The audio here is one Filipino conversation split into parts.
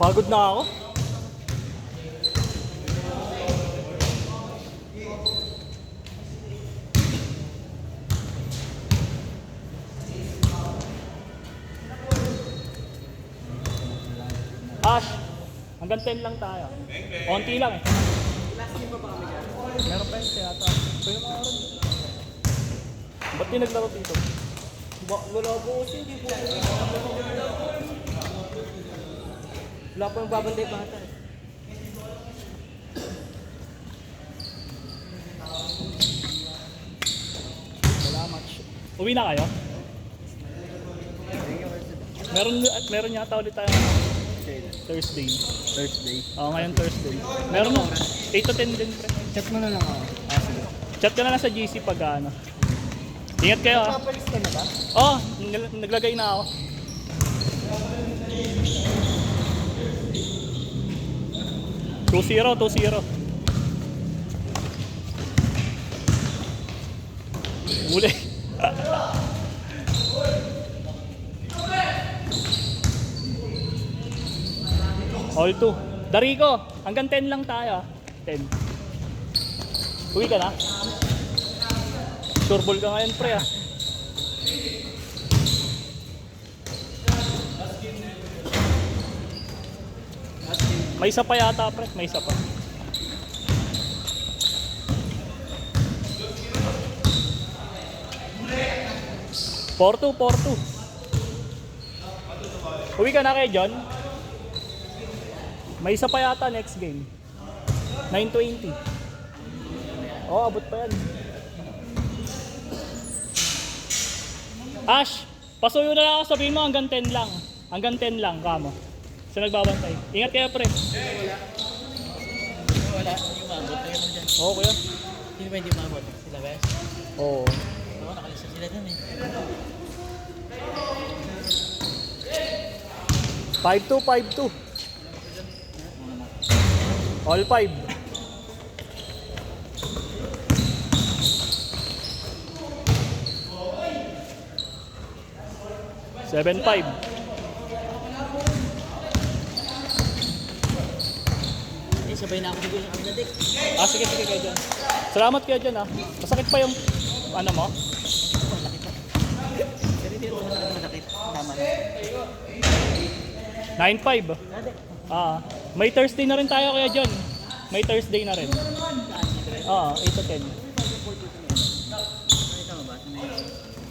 Pagod na ako. Ash, hanggang 10 lang tayo. Konti lang eh. Meron pa yun siya ata. Pwede mga rin. Ba't di naglaro dito? Wala po kasi, hindi po. Wala po yung babantay bata eh. Wala much. Uwi na kayo? Meron yata ulit tayo Thursday. Thursday. Ngayon Thursday. Meron mo. 8 to 10 din pre. Chat mo na lang ako. Sige. Chat ka na lang sa GC pag ano. Ingat kayo ah. Papalis ka na ba? Naglagay na ako. Two zero. Muli. All 2. Darico, hanggang 10 lang tayo. 10. Uwi ka na? Sure ball ka ngayon pre ah. May isa pa yata pre, may isa pa. Porto. Uwi ka na kay John? May isa pa yata next game. 9:20. Abot pa yan. Ash, pasuyo na lang ako, sabihin mo hanggang 10 lang. Hanggang 10 lang, kamo. Sa nagbabantay. Ingat kayo, pre. Wala. Yung maabot. Kaya mo dyan. Oo, kuya. Sino ba hindi maabot? Sila ba? Oo. Oo, nakalisa sila dun eh. 5-2. All 5. Seven 5. Sabay na ako siguro sa kanila, Dick. Sige kayo dyan. Salamat kayo dyan ah. Masakit pa yung ano mo? Malaki pa. Pero hindi rin naman malaki. Tama na. 9-5. May Thursday na rin tayo kaya John. May Thursday na rin. 8 to 10. Ito ba?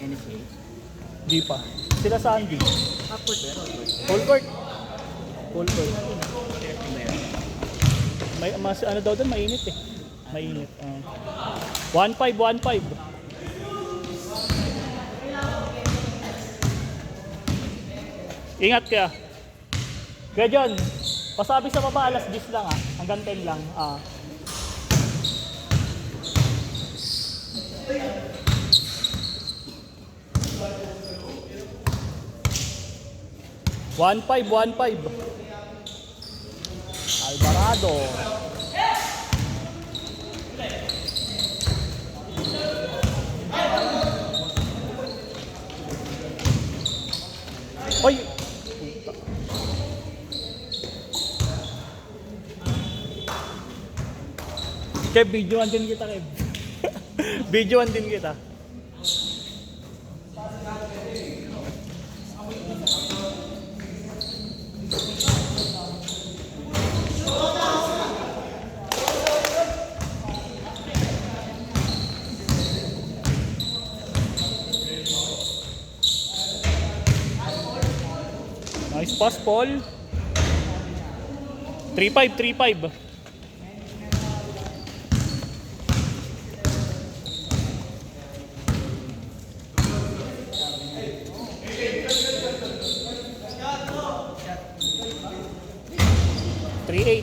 NSA? Di pa. Sila sa Andy. Upward ba? Full court. May mas ano daw doon, mainit eh. Mainit. 1-5. Ingat ka. Kaya John, pasabi sa baba alas 10 lang ah. Hanggang 10 lang. 1-5. Alvarado. Oy. Kev, videoan din kita, Kev. Videoan din kita. Nice pass, Paul. 3-5. 3-8.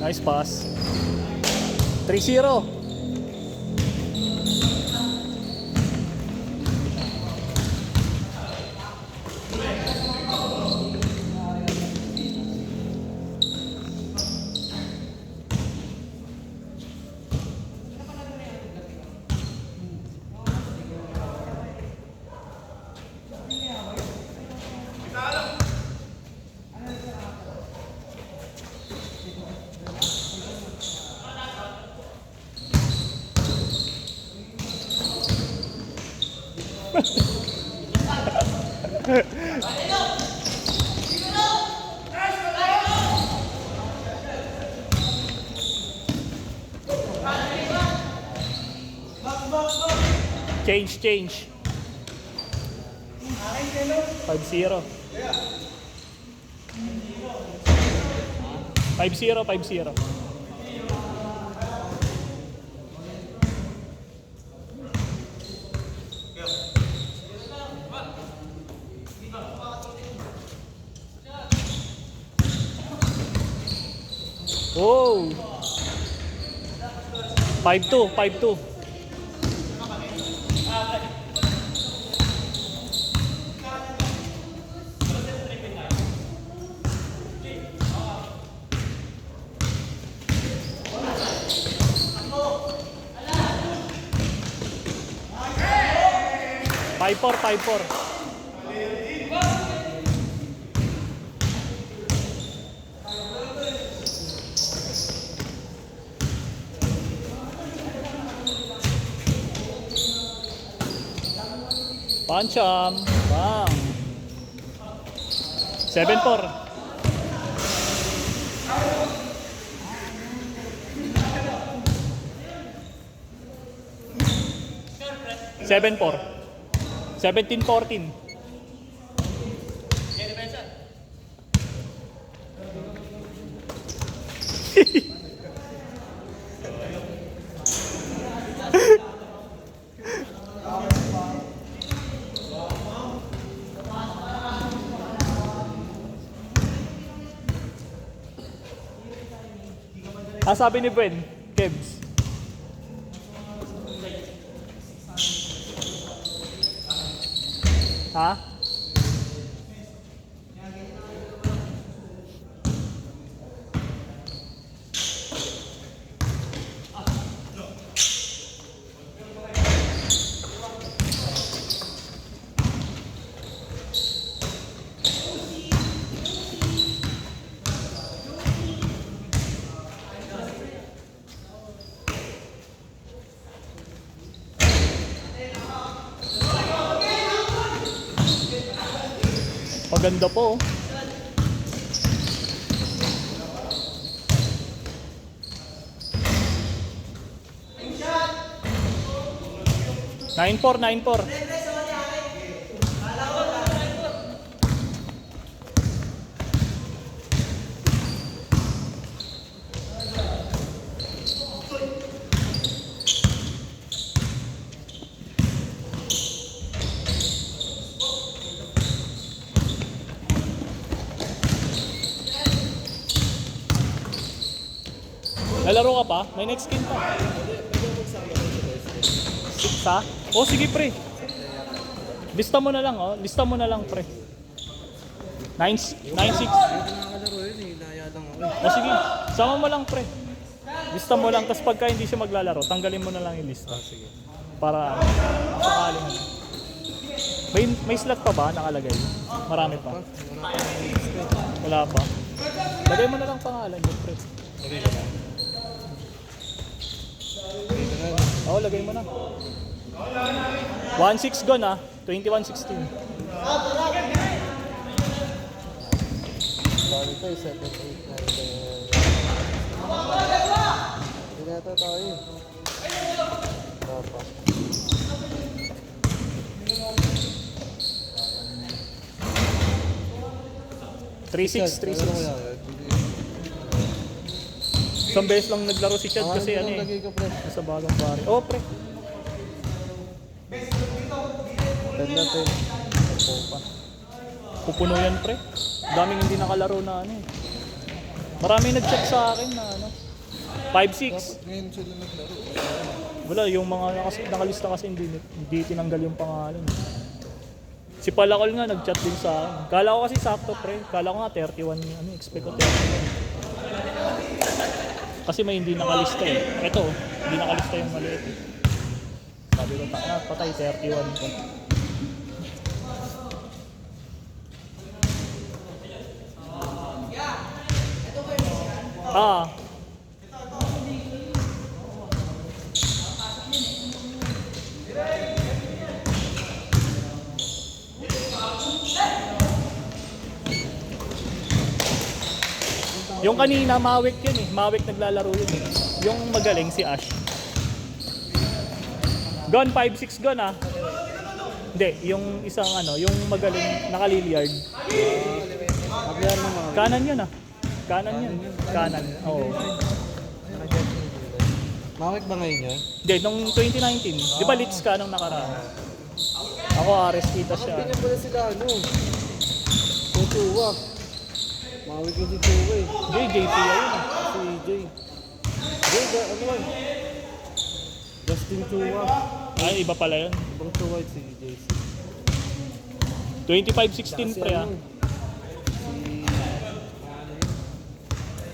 Nice pass. 3-0. Change. 5-0. 5-0. Oh. 5-2. Five four. Pancham. Bang. 7-4. Seven four. 17-14. Sabi ni Buen, Kebs. Ha? Maganda po. 9-4. Lalaro ka pa? May next skin pa. Sa? Oh, sige pre. Lista mo na lang, oh. Lista mo na lang, pre. 9-6. Nakakalaro yun eh, daya lang ako. Oh, sige. Sama mo lang, pre. Lista mo lang, tapos pagka hindi siya maglalaro, tanggalin mo na lang yung lista. Sige. Para sakaling ano. May slot pa ba nakalagay? Marami pa. Wala pa. Lagay mo na lang pangalan yun, pre. Okay ka lang. Oo, lagay mo na. 1-6 gone ah. 21-16. Bali ito, 7, 8, 9, 10. Hindi na ito tayo. Dapat. Ano mo yan? Isang beses lang naglaro si Chad kasi ano eh. Lagay ko, pre. Sa bagong pare. Oh, pre. 10 natin. Pa. Pupuno yan, pre. Daming hindi nakalaro na ano eh. Marami nag-chat sa akin na ano, 5-6. Ngayon sila naglaro. Wala, yung mga nakalista kasi hindi tinanggal yung pangalan. Si Palakol nga nag-chat din sa akin. Kala ko kasi sakto pre. Kala ko nga 31 ano, expect ko 31. Kasi may hindi nakalista eh. Ito, hindi nakalista yung maliit eh. Sabi ko, patay 31 ko. Ah. Yung kanina, Mawik yun eh. Mawik naglalaro yun eh. Yung magaling si Ash. Gone 5-6 gone ah. Hindi, yung isang ano, yung magaling naka-Liliard. Abyar mo mga. Kanan yun ah. Kanan yun. Kanan. Oo. Mawik ba ngayon yun? Hindi, nung 2019. Di ba Litz ka nung nakaraan? Ako, Ares kita siya. Ganyan pala sila ano. Tutuwa. Mawik yung si Tuwa eh. JP yun ah. Si Jay. Jay, ano man? Justin Tuwa. Ay, iba pala yun. Ibang Tuwa si JC. 25-16 pre ah.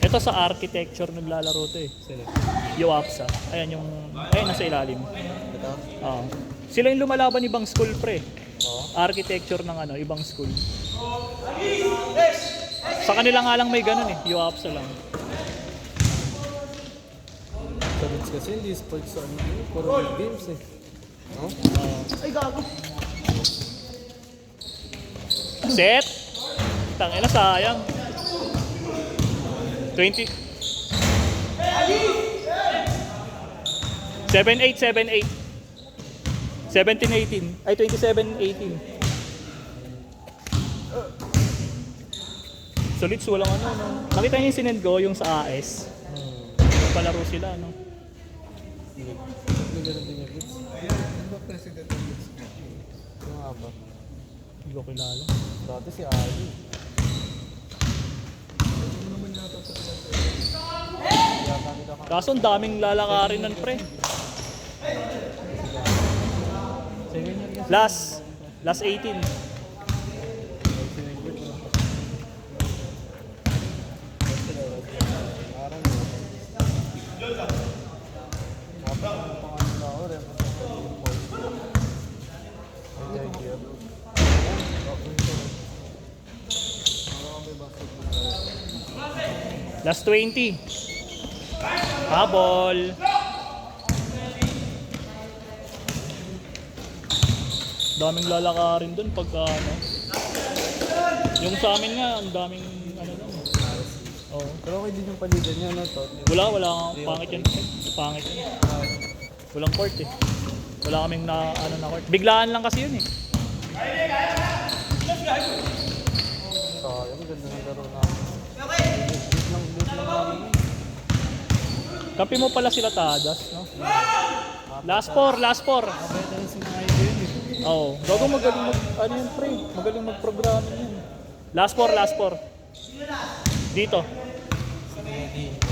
Ito sa architecture naglalaro to eh. Sila. Yuapsa. Ayan yung, ayan nasa ilalim. Ito? Oo. Sila yung lumalaban ibang school pre. Oo. Architecture ng ano, ibang school. Sa kanila nga lang may ganun eh, Yuapsa lang. Sabits kasi hindi sports sa ano. Puro big games eh. No? Set! Tangina sayang. 20 7-8, 7-8 17-18 ay 27-18 so Litz walang ano no? Nakita niyo yung sinend ko yung sa AS palaro sila no? May ganun din yung bits. Ano ba president ng bits? Ano nga ba? Hindi ko kilala Dati si Ali. kaso ang daming lalakarin nun pre last 18 last 20 habol daming lalakarin dun pagka ano yung sa amin nga ang daming ano dun oh. Pero okay din yung palitan niya na to. wala pangit yun pangit yun walang court eh wala kaming na ano na court biglaan lang kasi yun eh Sayang, ganda ng laro namin. Lit lang namin. kampi mo pala sila Tadas no last 4 Mabenta na si mga idea yun eh. oh bago magaling mag ano yun pre magaling mag-programming yun last 4 dito Sige dito.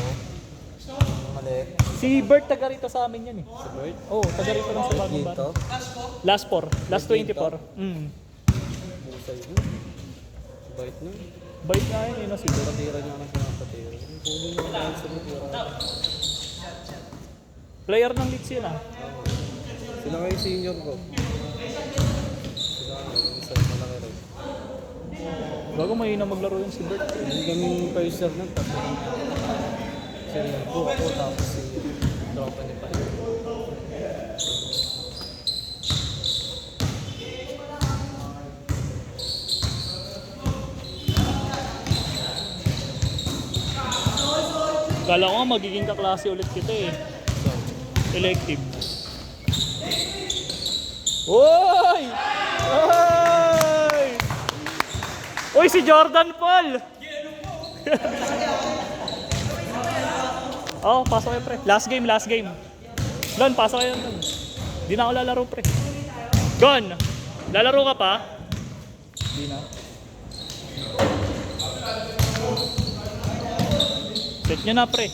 Mali. si Bert taga rito sa amin yan eh Si Bert. oh taga rito lang sa bagong Dito. bar last 24 Busay mo. Bait nun. bait nga yun eh no si Bert Patira niya ng pinapatira. Yung pulo niya dahil sa matira. player ng Leeds yun ah Sila kayo senior ko. Sila yung isa malaki rin. bago mahina maglaro yun si Bert Hindi kaming first year nun. Tatlo. Senior ko ako tapos si tropa ni Pai. kala ko nga magiging kaklase ulit kita eh elective Oy! Oy! Oy si Jordan Paul! oh, pasok kayo pre. Last game. Don, pasok kayo Don. Di na ako lalaro pre. Don, lalaro ka pa? Di na. Set nyo na, pre. 1, 2,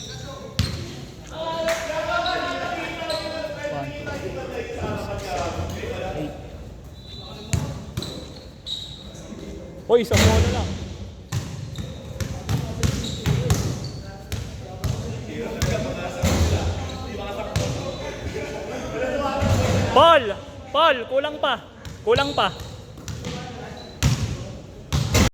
8. Hoy, isang bola lang. Paul! Paul, kulang pa. Kulang pa.